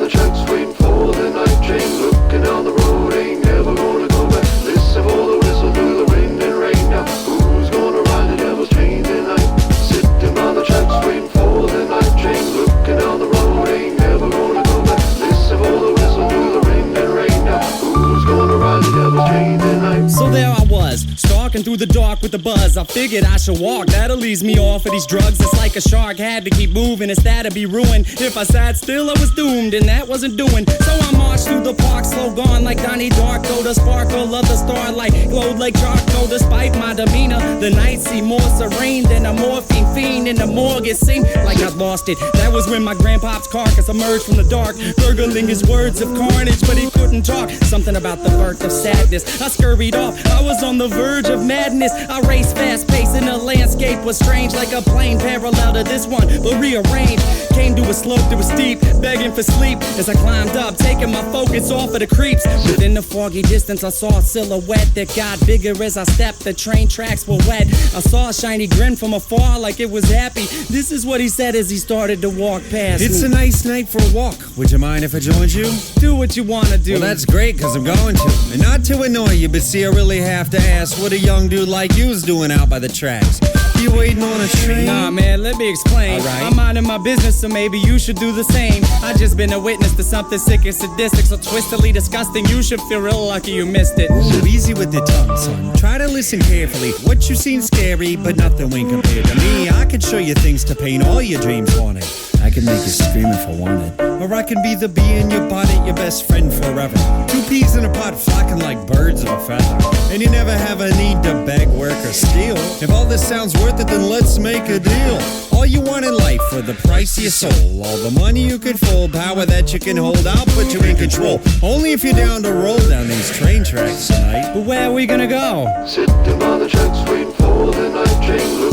the tracks, waiting for the night train. Looking down the road, ain't never gonna go back. Listen for the whistle through the wind and rain. Now who's gonna ride the devil's train tonight? Sitting by the tracks, waiting for the night train. Looking down the road, ain't never gonna go back. Listen for the whistle through the wind and rain. Now who's gonna ride the devil's train tonight? So there I was, stalking through the dark with the buzz. I figured I should walk, that'll ease me off of these drugs. It's like a shark had to keep moving, it's that'd be ruined. If I sat still, I was doomed, and that wasn't doing. So I marched through the park, slow gone like Donnie Darko. The sparkle of the starlight glowed like charcoal. Despite my demeanor, the night seemed more serene than a morphine fiend in the morgue. It seemed like I lost it. That was when my grandpop's carcass emerged from the dark, gurgling his words of carnage, but he couldn't talk. Something about the birth of sadness. I scurried off, I was on the verge of madness. I raced fast paced and the landscape was strange, like a plane parallel to this one, but rearranged. Came to a slope that was steep, begging for sleep as I climbed up, taking my focus off of the creeps. Within the foggy distance I saw a silhouette that got bigger as I stepped. The train tracks were wet. I saw a shiny grin from afar like it was happy. This is what he said as he started to walk past me. It's a nice night for a walk. Would you mind if I joined you? Do what you wanna do. Well, that's great, cause I'm going to. And not to annoy you, but see, I really have to ask what a young dude like you's doing out by the tracks. You waiting on a train? Nah, man, let me explain. Alright. I'm minding my business, so maybe you should do the same. I just been a witness to something sick and sadistic, so twistedly disgusting. You should feel real lucky you missed it. Ooh, easy with the tongue, son. Try to listen carefully. What you seen scary, but nothing when compared to me. I could show you things to paint all your dreams wanted. I can make you scream if I wanted. Or I can be the bee in your bonnet, your best friend forever. Two peas in a pot flocking like birds of a feather. And you never have a need to beg, work, or steal. If all this sounds worth it, then let's make a deal. All you want in life for the price of your soul. All the money you could fold, power that you can hold, I'll put you in control. Only if you're down to roll down these train tracks tonight. But where are we gonna go? Sitting by the tracks, waiting for the night train.